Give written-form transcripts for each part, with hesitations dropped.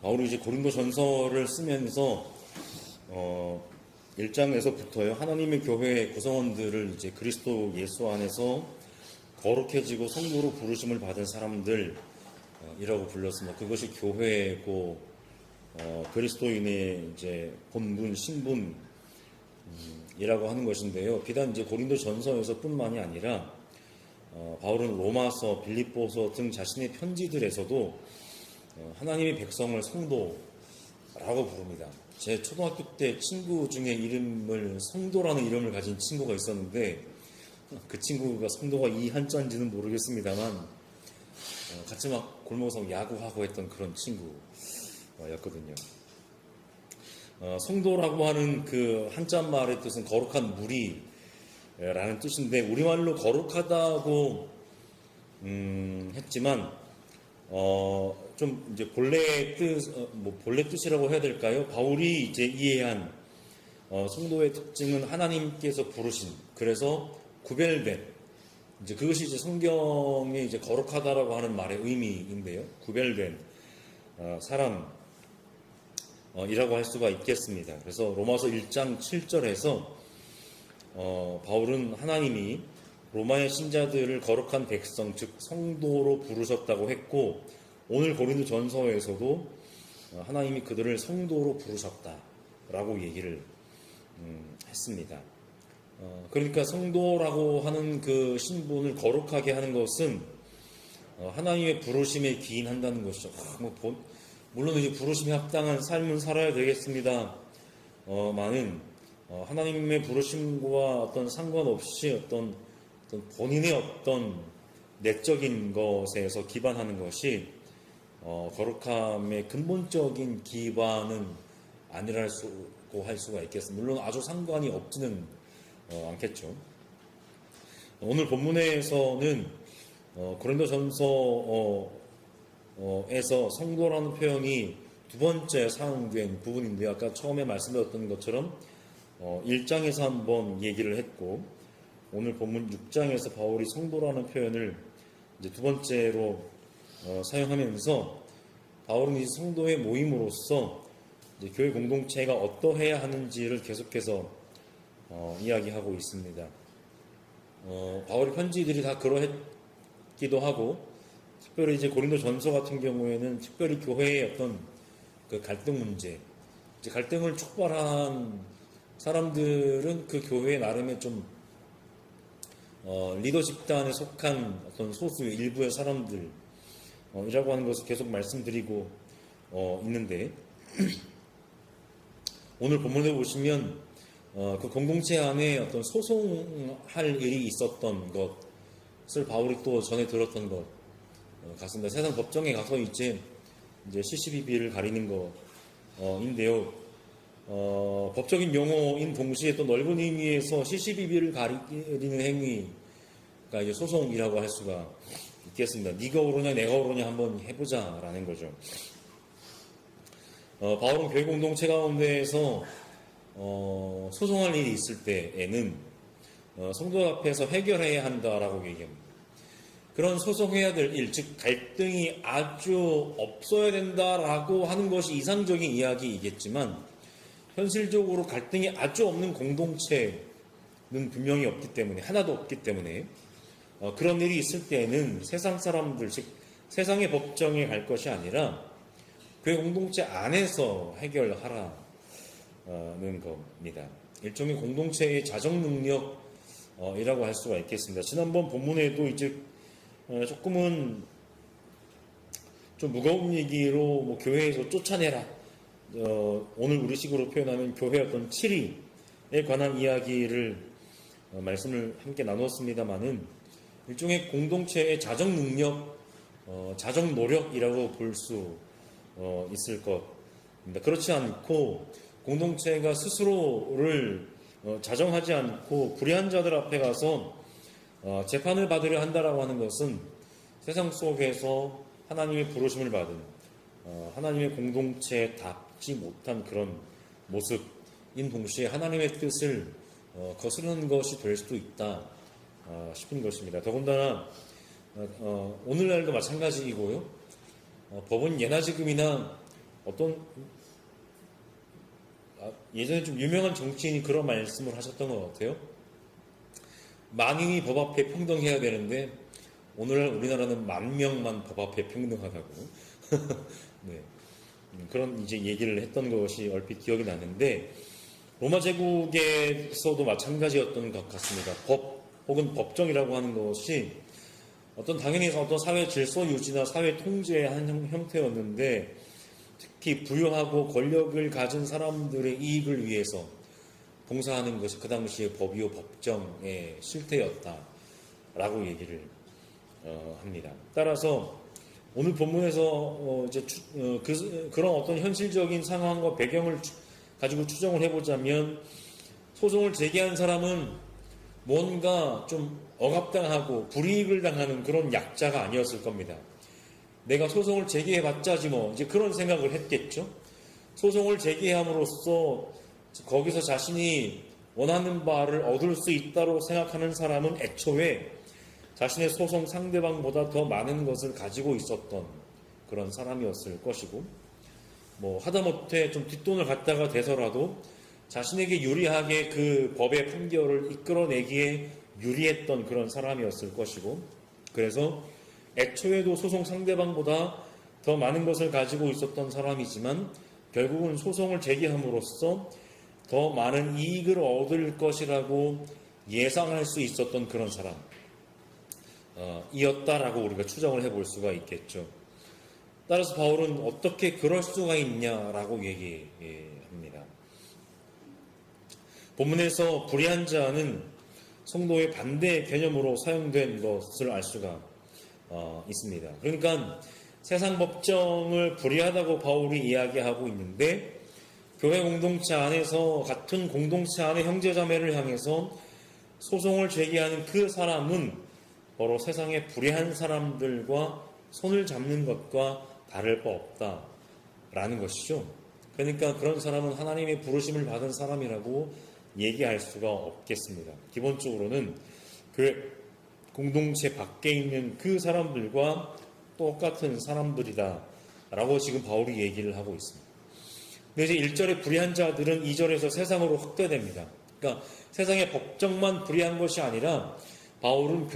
바울이 이제 고린도 전서를 쓰면서 1장에서부터요, 하나님의 교회 구성원들을 이제 그리스도 예수 안에서 거룩해지고 성도로 부르심을 받은 사람들 이라고 불렀습니다. 그것이 교회고 그리스도인의 이제 본분, 신분 이라고 하는 것인데요. 비단 이제 고린도 전서에서뿐만이 아니라 바울은 로마서, 빌립보서 등 자신의 편지들에서도 하나님의 백성을 성도라고 부릅니다. 제 초등학교 때 친구 중에 이름을 성도라는 이름을 가진 친구가 있었는데 그 친구가 성도가 이 한자인지는 모르겠습니다만 같이 막 골목에서 야구하고 했던 그런 친구였거든요. 성도라고 하는 그 한자말의 뜻은 거룩한 무리라는 뜻인데 우리말로 거룩하다고 했지만 좀 이제 본래 뜻이라고 해야 될까요? 바울이 이제 이해한 성도의 특징은 하나님께서 부르신, 그래서 구별된, 이제 그것이 이제 성경에 이제 거룩하다라고 하는 말의 의미인데요. 구별된 사람 이라고 할 수가 있겠습니다. 그래서 로마서 1장 7절에서 바울은 하나님이 로마의 신자들을 거룩한 백성, 즉 성도로 부르셨다고 했고, 오늘 고린도 전서에서도 하나님이 그들을 성도로 부르셨다라고 얘기를 했습니다. 그러니까 성도라고 하는 그 신분을 거룩하게 하는 것은 하나님의 부르심에 기인한다는 것이죠. 물론 이제 부르심에 합당한 삶은 살아야 되겠습니다. 많은 하나님의 부르심과 어떤 상관없이 어떤 본인의 어떤 내적인 것에서 기반하는 것이 거룩함의 근본적인 기반은 아니라고 할 수가 있겠습니다. 물론 아주 상관이 없지는 않겠죠. 오늘 본문에서는 고린도전서 에서 성도라는 표현이 두 번째 사용된 부분인데요. 아까 처음에 말씀드렸던 것처럼 1장에서 한번 얘기를 했고, 오늘 본문 6장에서 바울이 성도라는 표현을 이제 두 번째로 사용하면서 바울은 이 성도의 모임으로서 이제 교회 공동체가 어떠해야 하는지를 계속해서 이야기하고 있습니다. 바울의 편지들이 다 그러했기도 하고, 특별히 이제 고린도 전서 같은 경우에는 특별히 교회의 어떤 그 갈등 문제, 이제 갈등을 촉발한 사람들은 그 교회 나름의 좀 리더 집단에 속한 어떤 소수 일부의 사람들이라고 하는 것을 계속 말씀드리고 있는데 오늘 본문에 보시면 그 공동체 안에 어떤 소송할 일이 있었던 것을 바울이 또 전에 들었던 것 같습니다. 세상 법정에 가서 이제 CCBB를 가리는 거인데요. 법적인 용어인 동시에 또 넓은 의미에서 CCBB를 가리는 행위가 이제 소송이라고 할 수가 있겠습니다. 네가 옳으냐 내가 옳으냐 한번 해보자라는 거죠. 바울은 교회 공동체 가운데에서 소송할 일이 있을 때에는 성도 앞에서 해결해야 한다라고 얘기합니다. 그런 소송해야 될 일, 즉 갈등이 아주 없어야 된다라고 하는 것이 이상적인 이야기이겠지만 현실적으로 갈등이 아주 없는 공동체는 분명히 없기 때문에, 하나도 없기 때문에 그런 일이 있을 때에는 세상 사람들, 즉 세상의 법정에 갈 것이 아니라 교회 공동체 안에서 해결하라는 겁니다. 일종의 공동체의 자정 능력이라고 할 수가 있겠습니다. 지난번 본문에도 이제 조금은 좀 무거운 얘기로 뭐 교회에서 쫓아내라, 오늘 우리식으로 표현하면 교회 어떤 치리에 관한 이야기를 말씀을 함께 나눴습니다만은 일종의 공동체의 자정 능력, 자정 노력이라고 볼 수 있을 것입니다. 그렇지 않고 공동체가 스스로를 자정하지 않고 불의한 자들 앞에 가서 재판을 받으려 한다라고 하는 것은 세상 속에서 하나님의 부르심을 받은 하나님의 공동체에 닿지 못한 그런 모습인 동시에 하나님의 뜻을 거스르는 것이 될 수도 있다 싶은 것입니다. 더군다나 오늘날도 마찬가지이고요. 법은 예나 지금이나 어떤 예전에 좀 유명한 정치인이 그런 말씀을 하셨던 것 같아요. 만인이 법 앞에 평등해야 되는데 오늘날 우리나라는 만 명만 법 앞에 평등하다고 네. 그런 이제 얘기를 했던 것이 얼핏 기억이 나는데 로마 제국에서도 마찬가지였던 것 같습니다. 법 혹은 법정이라고 하는 것이 당연히 어떤 사회 질서 유지나 사회 통제의 한 형태였는데 특히 부유하고 권력을 가진 사람들의 이익을 위해서 봉사하는 것이 그 당시의 법이요 법정의 실태였다라고 얘기를 합니다. 따라서 오늘 본문에서 그런 어떤 현실적인 상황과 배경을 가지고 추정을 해보자면 소송을 제기한 사람은 뭔가 좀 억압당하고 불이익을 당하는 그런 약자가 아니었을 겁니다. 내가 소송을 제기해봤자지 뭐 이제 그런 생각을 했겠죠. 소송을 제기함으로써 거기서 자신이 원하는 바를 얻을 수 있다고 생각하는 사람은 애초에 자신의 소송 상대방보다 더 많은 것을 가지고 있었던 그런 사람이었을 것이고 뭐 하다못해 좀 뒷돈을 갖다가 대서라도 자신에게 유리하게 그 법의 판결을 이끌어내기에 유리했던 그런 사람이었을 것이고 그래서 애초에도 소송 상대방보다 더 많은 것을 가지고 있었던 사람이지만 결국은 소송을 제기함으로써 더 많은 이익을 얻을 것이라고 예상할 수 있었던 그런 사람 이었다라고 우리가 추정을 해볼 수가 있겠죠. 따라서 바울은 어떻게 그럴 수가 있냐라고 얘기합니다. 본문에서 불의한 자는 성도의 반대 개념으로 사용된 것을 알 수가 있습니다. 그러니까 세상 법정을 불의하다고 바울이 이야기하고 있는데 교회 공동체 안에서 같은 공동체 안의 형제자매를 향해서 소송을 제기하는 그 사람은 바로 세상의 불의한 사람들과 손을 잡는 것과 다를 바 없다라는 것이죠. 그러니까 그런 사람은 하나님의 부르심을 받은 사람이라고 얘기할 수가 없겠습니다. 기본적으로는 그 공동체 밖에 있는 그 사람들과 똑같은 사람들이다라고 지금 바울이 얘기를 하고 있습니다. 근데 이제 1절의 불의한 자들은 2절에서 세상으로 확대됩니다. 그러니까 세상의 법정만 불의한 것이 아니라 바울은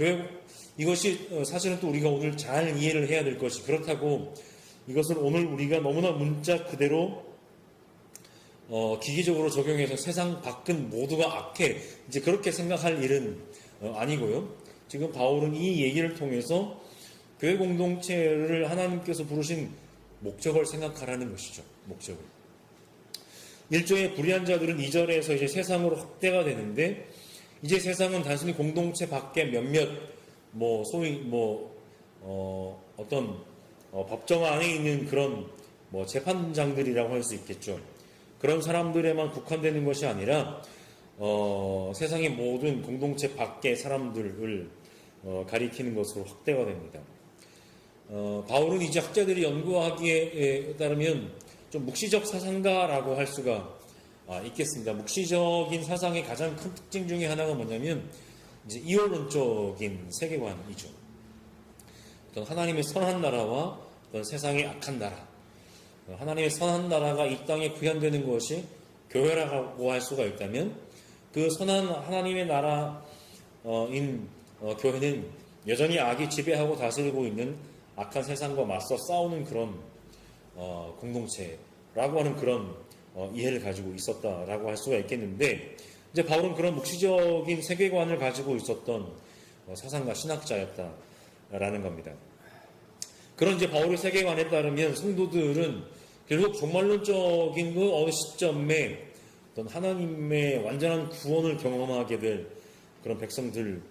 이것이 사실은 또 우리가 오늘 잘 이해를 해야 될 것이 그렇다고 이것을 오늘 우리가 너무나 문자 그대로 기기적으로 적용해서 세상 밖은 모두가 악해 이제 그렇게 생각할 일은 아니고요. 지금 바울은 이 얘기를 통해서 교회 공동체를 하나님께서 부르신 목적을 생각하라는 것이죠. 목적을. 1절의 불의한 자들은 2절에서 이제 세상으로 확대가 되는데 이제 세상은 단순히 공동체 밖에 몇몇 소위 어떤 법정 안에 있는 그런 재판장들이라고 할 수 있겠죠. 그런 사람들에만 국한되는 것이 아니라 세상의 모든 공동체 밖의 사람들을 가리키는 것으로 확대가 됩니다. 바울은 이제 학자들이 연구하기에 따르면 좀 묵시적 사상가라고 할 수가 있겠습니다. 묵시적인 사상의 가장 큰 특징 중에 하나가 뭐냐면 이제 이원론적인 세계관이죠. 어떤 하나님의 선한 나라와 어떤 세상의 악한 나라. 하나님의 선한 나라가 이 땅에 구현되는 것이 교회라고 할 수가 있다면 그 선한 하나님의 나라인 교회는 여전히 악이 지배하고 다스리고 있는 악한 세상과 맞서 싸우는 그런 공동체라고 하는 그런 이해를 가지고 있었다라고 할 수가 있겠는데 이제 바울은 그런 묵시적인 세계관을 가지고 있었던 사상가 신학자였다라는 겁니다. 그런 이제 바울의 세계관에 따르면 성도들은 결국 종말론적인 그 어느 시점에 어떤 하나님의 완전한 구원을 경험하게 될 그런 백성들로서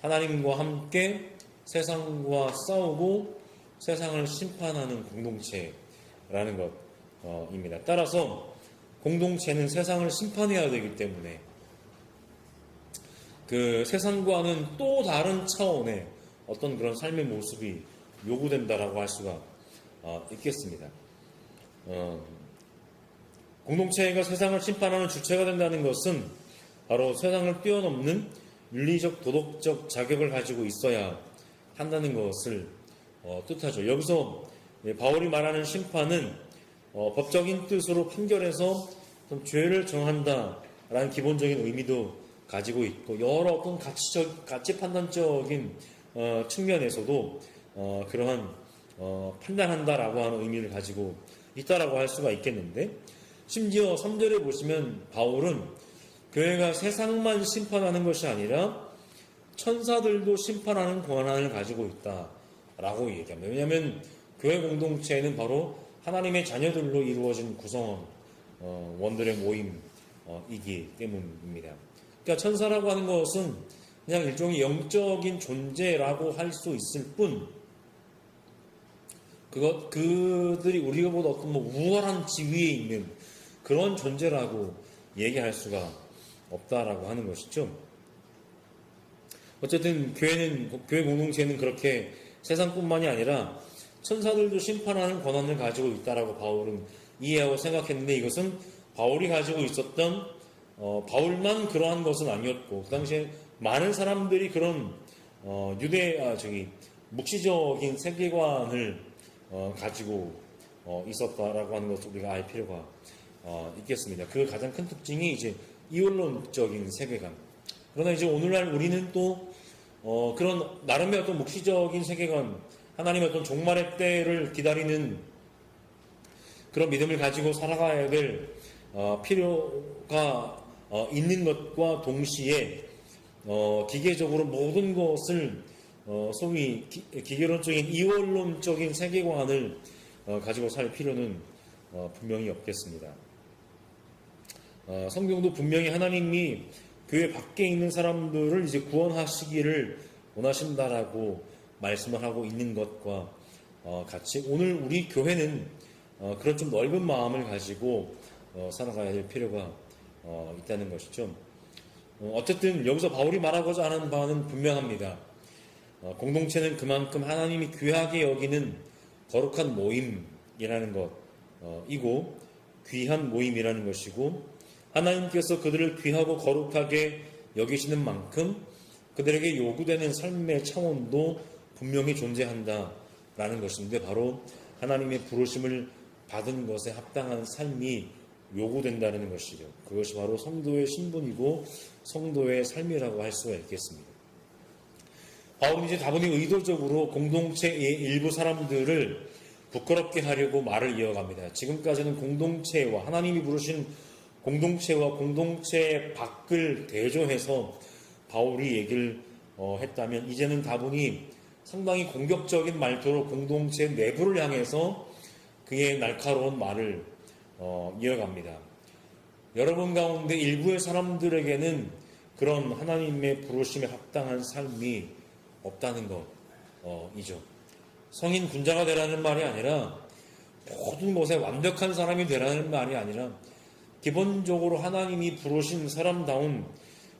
하나님과 함께 세상과 싸우고 세상을 심판하는 공동체라는 것입니다. 따라서 공동체는 세상을 심판해야 되기 때문에 그 세상과는 또 다른 차원의 어떤 그런 삶의 모습이 요구된다라고 할 수가 있겠습니다. 공동체가 세상을 심판하는 주체가 된다는 것은 바로 세상을 뛰어넘는 윤리적 도덕적 자격을 가지고 있어야 한다는 것을 뜻하죠. 여기서 바울이 말하는 심판은 법적인 뜻으로 판결해서 좀 죄를 정한다라는 기본적인 의미도 가지고 있고 여러 어떤 가치 판단적인 측면에서도 그러한 판단한다라고 하는 의미를 가지고 있다라고 할 수가 있겠는데 심지어 3절에 보시면 바울은 교회가 세상만 심판하는 것이 아니라 천사들도 심판하는 권한을 가지고 있다라고 얘기합니다. 왜냐하면 교회 공동체는 바로 하나님의 자녀들로 이루어진 구성원 원들의 모임이기 때문입니다. 그러니까 천사라고 하는 것은 그냥 일종의 영적인 존재라고 할 수 있을 뿐 그들이 우리보다 어떤 우월한 지위에 있는 그런 존재라고 얘기할 수가 없다라고 하는 것이죠. 어쨌든 교회 공동체는 그렇게 세상뿐만이 아니라 천사들도 심판하는 권한을 가지고 있다라고 바울은 이해하고 생각했는데 이것은 바울이 가지고 있었던 바울만 그러한 것은 아니었고 그 당시에 많은 사람들이 그런 묵시적인 세계관을 가지고 있었다라고 하는 것을 우리가 알 필요가 있겠습니다. 그 가장 큰 특징이 이제 이원론적인 세계관. 그러나 이제 오늘날 우리는 또 그런 나름의 어떤 묵시적인 세계관, 하나님의 어떤 종말의 때를 기다리는 그런 믿음을 가지고 살아가야 될 필요가 있는 것과 동시에 기계적으로 모든 것을 소위 기계론적인 이원론적인 세계관을 가지고 살 필요는 분명히 없겠습니다. 성경도 분명히 하나님이 교회 밖에 있는 사람들을 이제 구원하시기를 원하신다라고 말씀을 하고 있는 것과 같이 오늘 우리 교회는 그런 좀 넓은 마음을 가지고 살아가야 될 필요가 있다는 것이죠. 어쨌든 여기서 바울이 말하고자 하는 바는 분명합니다. 공동체는 그만큼 하나님이 귀하게 여기는 거룩한 모임이라는 것이고 귀한 모임이라는 것이고 하나님께서 그들을 귀하고 거룩하게 여기시는 만큼 그들에게 요구되는 삶의 차원도 분명히 존재한다라는 것인데 바로 하나님의 부르심을 받은 것에 합당한 삶이 요구된다는 것이죠. 그것이 바로 성도의 신분이고 성도의 삶이라고 할 수가 있겠습니다. 바울은 이제 다분히 의도적으로 공동체의 일부 사람들을 부끄럽게 하려고 말을 이어갑니다. 지금까지는 공동체와 하나님이 부르신 공동체와 공동체 밖을 대조해서 바울이 얘기를 했다면 이제는 다분히 상당히 공격적인 말투로 공동체 내부를 향해서 그의 날카로운 말을 이어갑니다. 여러분 가운데 일부의 사람들에게는 그런 하나님의 부르심에 합당한 삶이 없다는 것이죠. 성인 군자가 되라는 말이 아니라 모든 것에 완벽한 사람이 되라는 말이 아니라 기본적으로 하나님이 부르신 사람다운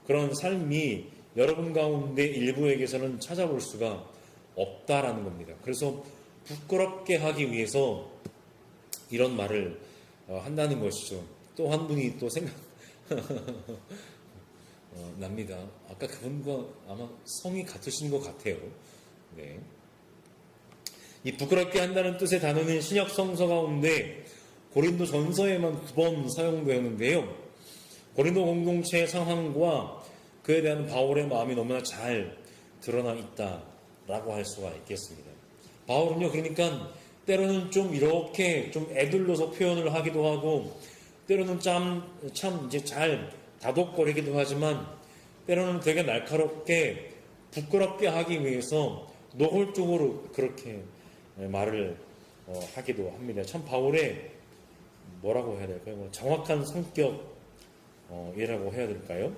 그런 삶이 여러분 가운데 일부에게서는 찾아볼 수가 없다라는 겁니다. 그래서 부끄럽게 하기 위해서 이런 말을 한다는 것이죠. 또 한 분이 또 생각 납니다. 아까 그분과 아마 성이 같으신 것 같아요. 네. 이 부끄럽게 한다는 뜻의 단어는 신약 성서 가운데 고린도 전서에만 2번 사용되었는데요. 고린도 공동체의 상황과 그에 대한 바울의 마음이 너무나 잘 드러나 있다라고 할 수가 있겠습니다. 바울은요, 그러니까 때로는 좀 이렇게 좀 애들러서 표현을 하기도 하고, 때로는 참 이제 잘 다독거리기도 하지만, 때로는 되게 날카롭게 부끄럽게 하기 위해서 노골적으로 그렇게 말을 하기도 합니다. 참 바울의 뭐라고 해야 될까요? 정확한 성격이라고 해야 될까요?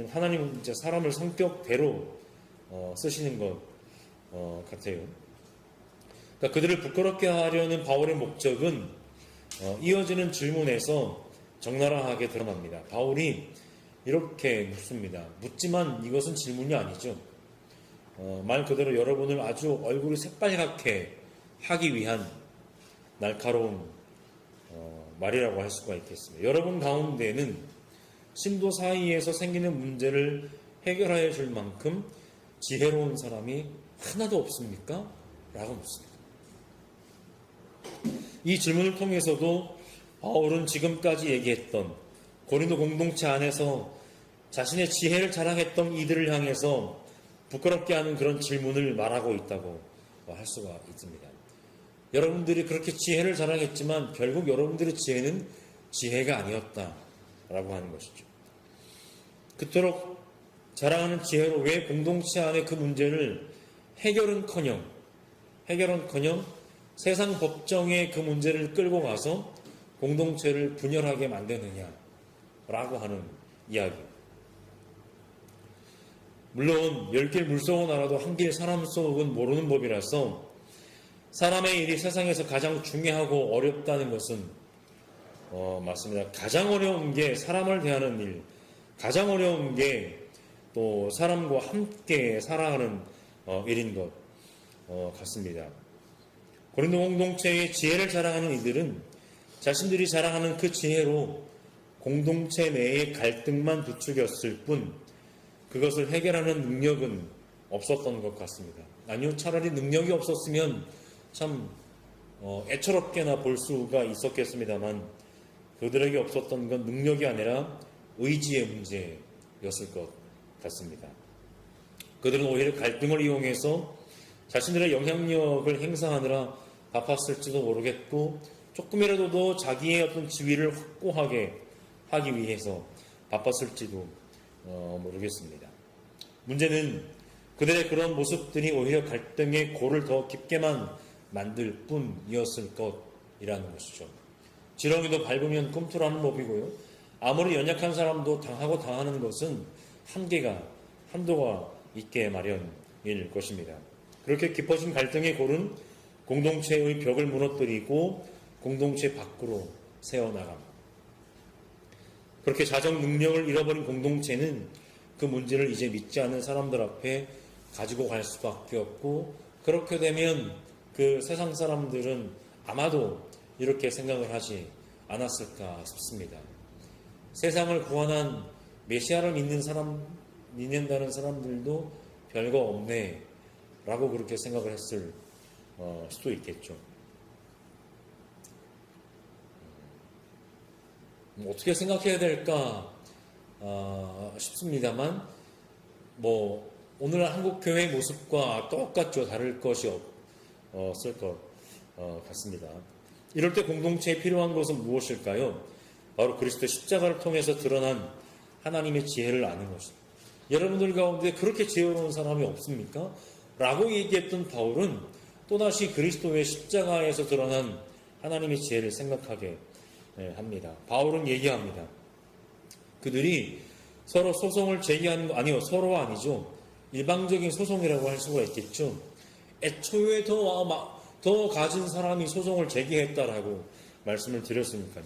하나님은 이제 사람을 성격대로 쓰시는 것 같아요. 그러니까 그들을 부끄럽게 하려는 바울의 목적은 이어지는 질문에서 적나라하게 드러납니다. 바울이 이렇게 묻습니다. 묻지만 이것은 질문이 아니죠. 말 그대로 여러분을 아주 얼굴이 새빨갛게 하기 위한 날카로운 말이라고 할 수가 있겠습니다. 여러분 가운데는 신도 사이에서 생기는 문제를 해결하여 줄 만큼 지혜로운 사람이 하나도 없습니까? 라고 묻습니다. 이 질문을 통해서도 바울은 지금까지 얘기했던 고린도 공동체 안에서 자신의 지혜를 자랑했던 이들을 향해서 부끄럽게 하는 그런 질문을 말하고 있다고 할 수가 있습니다. 여러분들이 그렇게 지혜를 자랑했지만 결국 여러분들의 지혜는 지혜가 아니었다라고 하는 것이죠. 그토록 자랑하는 지혜로 왜 공동체 안에 그 문제를 해결은커녕 세상 법정에 그 문제를 끌고 가서 공동체를 분열하게 만드느냐라고 하는 이야기. 물론 10길 물속은 알아도 한 길 사람 속은 모르는 법이라서 사람의 일이 세상에서 가장 중요하고 어렵다는 것은 맞습니다. 가장 어려운 게 사람을 대하는 일, 가장 어려운 게 또 사람과 함께 살아가는 일인 것 같습니다. 고린도 공동체의 지혜를 자랑하는 이들은 자신들이 자랑하는 그 지혜로 공동체 내의 갈등만 부추겼을 뿐 그것을 해결하는 능력은 없었던 것 같습니다. 아니요, 차라리 능력이 없었으면 참 애처롭게나 볼 수가 있었겠습니다만 그들에게 없었던 건 능력이 아니라 의지의 문제였을 것 같습니다. 그들은 오히려 갈등을 이용해서 자신들의 영향력을 행사하느라 바빴을지도 모르겠고 조금이라도 더 자기의 어떤 지위를 확고하게 하기 위해서 바빴을지도 모르겠습니다. 문제는 그들의 그런 모습들이 오히려 갈등의 골을 더 깊게만 만들 뿐이었을 것이라는 것이죠. 지렁이도 밟으면 꿈틀하는 법이고요. 아무리 연약한 사람도 당하고 당하는 것은 한도가 있게 마련일 것입니다. 그렇게 깊어진 갈등의 골은 공동체의 벽을 무너뜨리고 공동체 밖으로 세워나갑니다. 그렇게 자정 능력을 잃어버린 공동체는 그 문제를 이제 믿지 않는 사람들 앞에 가지고 갈 수밖에 없고 그렇게 되면 그 세상 사람들은 아마도 이렇게 생각을 하지 않았을까 싶습니다. 세상을 구원한 메시아를 믿는다는 사람들도 별거 없네 라고 그렇게 생각을 했을 수도 있겠죠. 어떻게 생각해야 될까 싶습니다만 오늘 한국교회의 모습과 똑같죠. 다를 것이 없을 것 같습니다. 이럴 때 공동체에 필요한 것은 무엇일까요? 바로 그리스도 십자가를 통해서 드러난 하나님의 지혜를 아는 것입니다. 여러분들 가운데 그렇게 지혜로운 사람이 없습니까? 라고 얘기했던 바울은 또다시 그리스도의 십자가에서 드러난 하나님의 지혜를 생각하게 합니다. 바울은 얘기합니다. 그들이 서로 소송을 제기하는 거 아니요, 서로 아니죠. 일방적인 소송이라고 할 수가 있겠죠. 애초에 더 가진 사람이 소송을 제기했다라고 말씀을 드렸으니까요.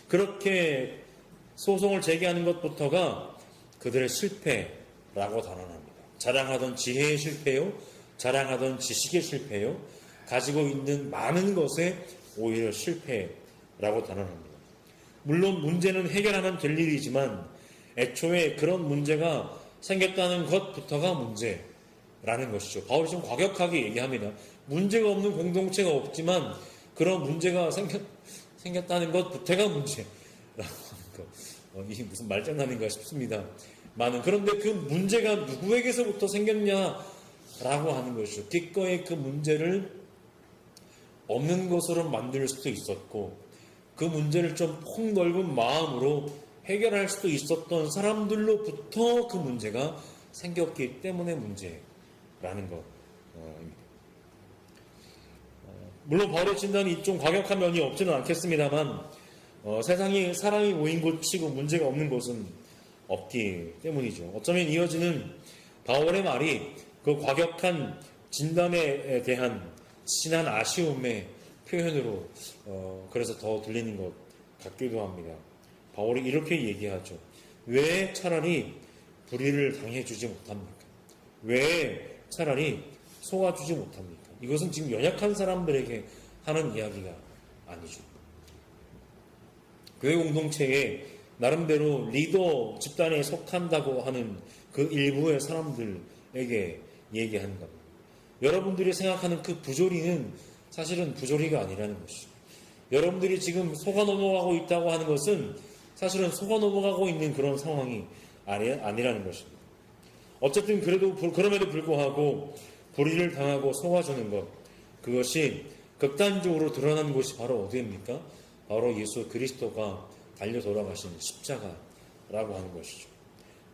그렇게 소송을 제기하는 것부터가 그들의 실패라고 단언합니다. 자랑하던 지혜의 실패요, 자랑하던 지식의 실패요, 가지고 있는 많은 것에 오히려 실패라고 단언합니다. 물론 문제는 해결하면 될 일이지만 애초에 그런 문제가 생겼다는 것부터가 문제라는 것이죠. 바울이 좀 과격하게 얘기합니다. 문제가 없는 공동체가 없지만 그런 문제가 생겼다는 것부터가 문제라고 하는 것. 이게 무슨 말장난인가 싶습니다. 그런데 그 문제가 누구에게서부터 생겼냐라고 하는 것이죠. 기꺼이 그 문제를 없는 것으로 만들 수도 있었고 그 문제를 좀 폭넓은 마음으로 해결할 수도 있었던 사람들로부터 그 문제가 생겼기 때문에 문제라는 것입니다. 물론 바울의 진단이 좀 과격한 면이 없지는 않겠습니다만 세상에 사람이 모인 곳치고 문제가 없는 곳은 없기 때문이죠. 어쩌면 이어지는 바울의 말이 그 과격한 진단에 대한 진한 아쉬움의 표현으로 그래서 더 들리는 것 같기도 합니다. 바울이 이렇게 얘기하죠. 왜 차라리 불의를 당해주지 못합니까? 왜 차라리 속아주지 못합니까? 이것은 지금 연약한 사람들에게 하는 이야기가 아니죠. 교회 공동체에 나름대로 리더 집단에 속한다고 하는 그 일부의 사람들에게 얘기하는 겁니다. 여러분들이 생각하는 그 부조리는 사실은 부조리가 아니라는 것이죠. 여러분들이 지금 속아 넘어가고 있다고 하는 것은 사실은 속아 넘어가고 있는 그런 상황이 아니라는 것입니다. 어쨌든 그럼에도 불구하고 불의를 당하고 속아주는 것, 그것이 극단적으로 드러난 곳이 바로 어디입니까? 바로 예수 그리스도가 달려 돌아가신 십자가라고 하는 것이죠.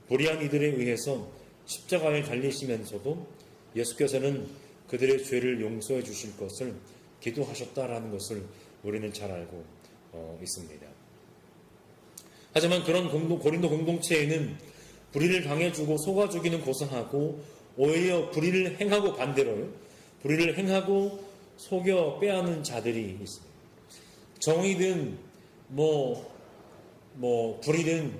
불의한 이들에 의해서 십자가에 달리시면서도 예수께서는 그들의 죄를 용서해 주실 것을 기도하셨다라는 것을 우리는 잘 알고 있습니다. 하지만 그런 고린도 공동체에는 불의를 당해주고 속아주기는 고사하고 오히려 불의를 행하고 반대로요. 불의를 행하고 속여 빼앗는 자들이 있습니다. 정의든 불의든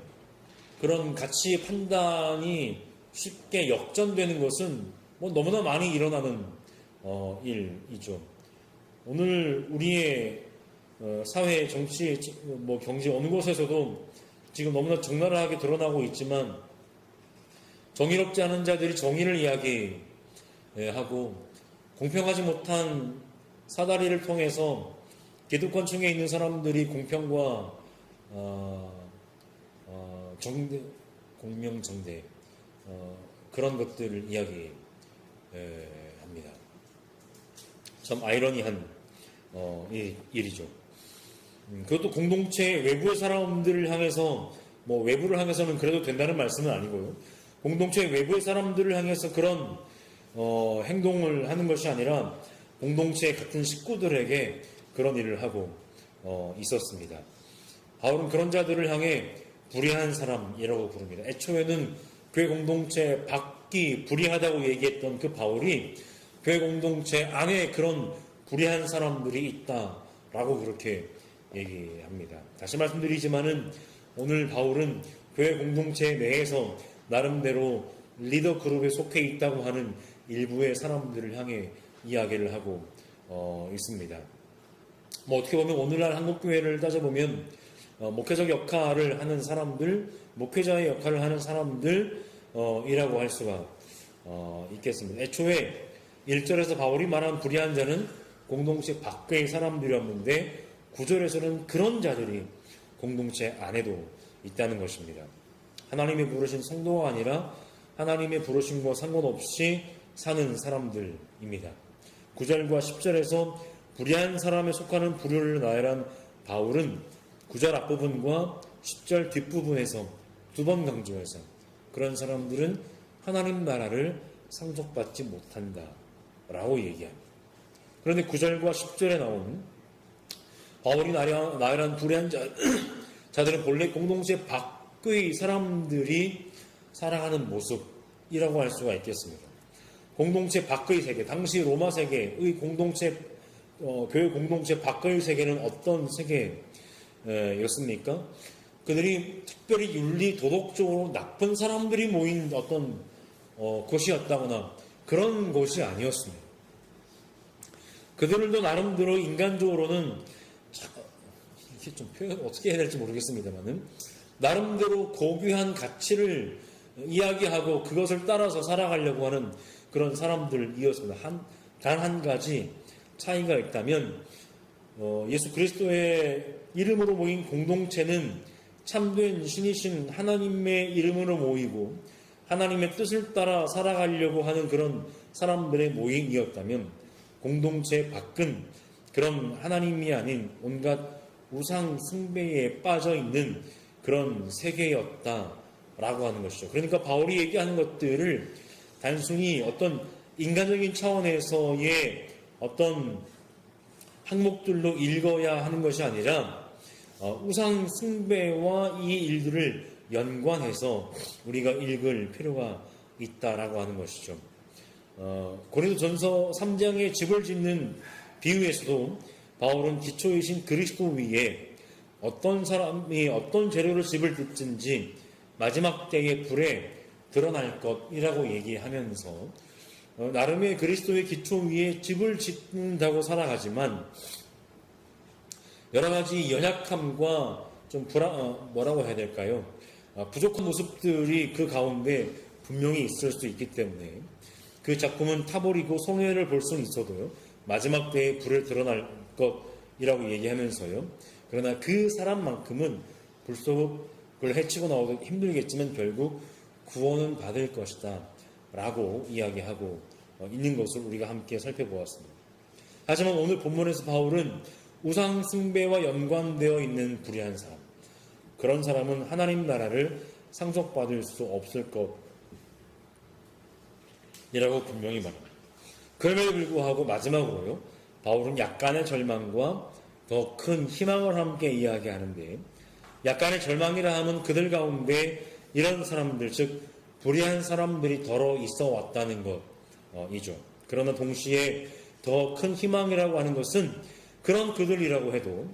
그런 가치 판단이 쉽게 역전되는 것은 너무나 많이 일어나는 일이죠. 오늘 우리의 사회, 정치, 경제 어느 곳에서도 지금 너무나 적나라하게 드러나고 있지만 정의롭지 않은 자들이 정의를 이야기하고 공평하지 못한 사다리를 통해서 기득권층에 있는 사람들이 공평과 공명정대 그런 것들을 이야기합니다. 참 아이러니한 일이죠. 그것도 공동체 외부의 사람들을 향해서 외부를 향해서는 그래도 된다는 말씀은 아니고요. 공동체 외부의 사람들을 향해서 그런 행동을 하는 것이 아니라 공동체 같은 식구들에게 그런 일을 하고 있었습니다. 바울은 그런 자들을 향해 불의한 사람이라고 부릅니다. 애초에는 교회 공동체 밖이 불의하다고 얘기했던 그 바울이 교회 공동체 안에 그런 불의한 사람들이 있다라고 그렇게 얘기합니다. 다시 말씀드리지만은 오늘 바울은 교회 공동체 내에서 나름대로 리더 그룹에 속해 있다고 하는 일부의 사람들을 향해 이야기를 하고 있습니다. 어떻게 보면 오늘날 한국교회를 따져보면 목회적 역할을 하는 사람들, 목회자의 역할을 하는 사람들이라고 할 수가 있겠습니다. 애초에 1절에서 바울이 말한 불의한 자는 공동체 밖의 사람들이었는데 9절에서는 그런 자들이 공동체 안에도 있다는 것입니다. 하나님의 부르신 성도가 아니라 하나님의 부르심과 상관없이 사는 사람들입니다. 9절과 10절에서 불의한 사람에 속하는 불효를 나열한 바울은 9절 앞부분과 10절 뒷부분에서 두 번 강조해서 그런 사람들은 하나님 나라를 상속받지 못한다 라고 얘기합니다. 그런데 9절과 10절에 나오는 바울이 나열한 불의한 자들은 본래 공동체 밖의 사람들이 살아가는 모습이라고 할 수가 있겠습니다. 공동체 밖의 세계, 당시 로마 세계의 공동체, 교회 공동체 밖의 세계는 어떤 세계였습니까? 그들이 특별히 윤리, 도덕적으로 나쁜 사람들이 모인 어떤 곳이었다거나 그런 곳이 아니었습니다. 그들도 나름대로 인간적으로는 이렇게 좀 표현 어떻게 해야 될지 모르겠습니다만은 나름대로 고귀한 가치를 이야기하고 그것을 따라서 살아가려고 하는 그런 사람들이었습니다. 단 한 가지 차이가 있다면 예수 그리스도의 이름으로 모인 공동체는 참된 신이신 하나님의 이름으로 모이고 하나님의 뜻을 따라 살아가려고 하는 그런 사람들의 모임이었다면 공동체 밖은 그런 하나님이 아닌 온갖 우상 숭배에 빠져 있는 그런 세계였다라고 하는 것이죠. 그러니까 바울이 얘기하는 것들을 단순히 어떤 인간적인 차원에서의 어떤 항목들로 읽어야 하는 것이 아니라 우상 숭배와 이 일들을 연관해서 우리가 읽을 필요가 있다라고 하는 것이죠. 고린도전서 3장의 집을 짓는 비유에서도 바울은 기초이신 그리스도 위에 어떤 사람이 어떤 재료로 집을 짓든지 마지막 때의 불에 드러날 것이라고 얘기하면서 나름의 그리스도의 기초 위에 집을 짓는다고 살아가지만 여러 가지 연약함과 좀 뭐라고 해야 될까요? 부족한 모습들이 그 가운데 분명히 있을 수 있기 때문에 그 작품은 타버리고 성회를 볼 수는 있어도요. 마지막 때에 불에 드러날 얘기하면서요. 그러나 그 사람만큼은 불속을 해치고 나오도 힘들겠지만 결국 구원은 받을 것이다 라고 이야기하고 있는 것을 우리가 함께 살펴보았습니다. 하지만 오늘 본문에서 바울은 우상 숭배와 연관되어 있는 불의한 사람, 그런 사람은 하나님 나라를 상속받을 수 없을 것이라고 분명히 말합니다. 그럼에도 불구하고 마지막으로요, 바울은 약간의 절망과 더 큰 희망을 함께 이야기하는데, 약간의 절망이라 하면 그들 가운데 이런 사람들, 즉 불의한 사람들이 덜어 있어 왔다는 것이죠. 그러나 동시에 더 큰 희망이라고 하는 것은 그런 그들이라고 해도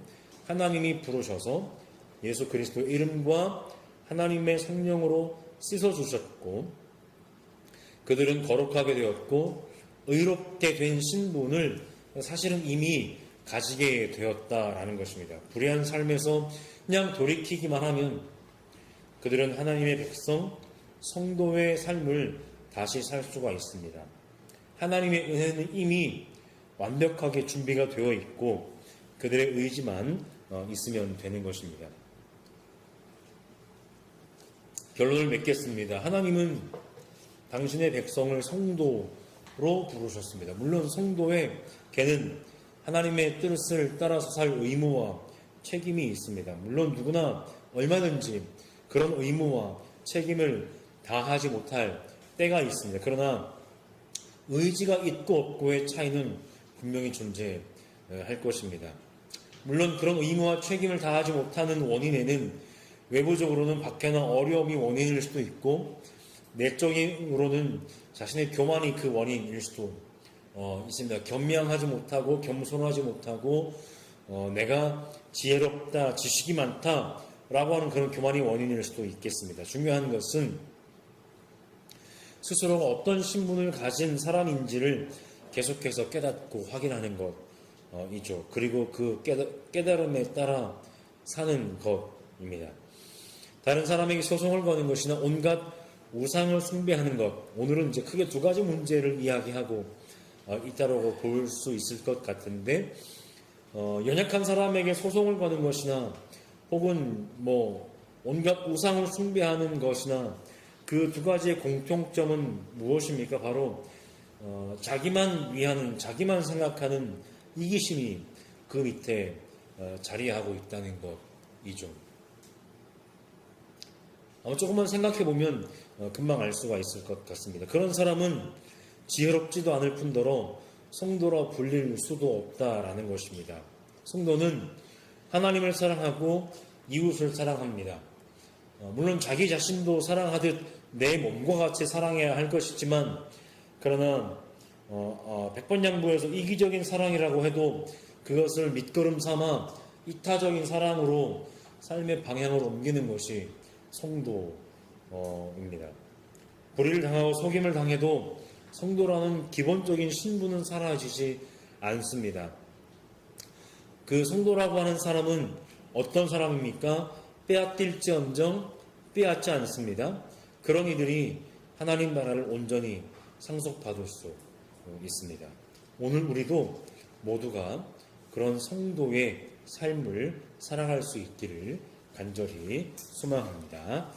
하나님이 부르셔서 예수 그리스도의 이름과 하나님의 성령으로 씻어주셨고, 그들은 거룩하게 되었고 의롭게 된 신분을 사실은 이미 가지게 되었다라는 것입니다. 불의한 삶에서 그냥 돌이키기만 하면 그들은 하나님의 백성, 성도의 삶을 다시 살 수가 있습니다. 하나님의 은혜는 이미 완벽하게 준비가 되어 있고 그들의 의지만 있으면 되는 것입니다. 결론을 맺겠습니다. 하나님은 당신의 백성을 성도로 부르셨습니다. 물론 성도의 걔는 하나님의 뜻을 따라서 살 의무와 책임이 있습니다. 물론 누구나 얼마든지 그런 의무와 책임을 다하지 못할 때가 있습니다. 그러나 의지가 있고 없고의 차이는 분명히 존재할 것입니다. 물론 그런 의무와 책임을 다하지 못하는 원인에는 외부적으로는 박해나 어려움이 원인일 수도 있고 내적으로는 자신의 교만이 그 원인일 수도 있습니다. 겸양하지 못하고 겸손하지 못하고 내가 지혜롭다, 지식이 많다 라고 하는 그런 교만이 원인일 수도 있겠습니다. 중요한 것은 스스로가 어떤 신분을 가진 사람인지를 계속해서 깨닫고 확인하는 것이죠. 그리고 그 깨달음에 따라 사는 것입니다. 다른 사람에게 소송을 거는 것이나 온갖 우상을 숭배하는 것, 오늘은 이제 크게 두 가지 문제를 이야기하고 있다고 볼 수 있을 것 같은데, 연약한 사람에게 소송을 거는 것이나 혹은 온갖 우상을 숭배하는 것이나 그 두 가지의 공통점은 무엇입니까? 바로 자기만 위하는, 자기만 생각하는 이기심이 그 밑에 자리하고 있다는 것이죠. 조금만 생각해보면 금방 알 수가 있을 것 같습니다. 그런 사람은 지혜롭지도 않을 뿐더러 성도라 불릴 수도 없다라는 것입니다. 성도는 하나님을 사랑하고 이웃을 사랑합니다. 물론 자기 자신도 사랑하듯 내 몸과 같이 사랑해야 할 것이지만, 그러나 백번양보에서 이기적인 사랑이라고 해도 그것을 밑거름 삼아 이타적인 사랑으로 삶의 방향을 옮기는 것이 성도입니다. 불의를 당하고 속임을 당해도 성도라는 기본적인 신분은 사라지지 않습니다. 그 성도라고 하는 사람은 어떤 사람입니까? 빼앗길지언정 빼앗지 않습니다. 그런 이들이 하나님 나라를 온전히 상속받을 수 있습니다. 오늘 우리도 모두가 그런 성도의 삶을 살아갈 수 있기를 간절히 소망합니다.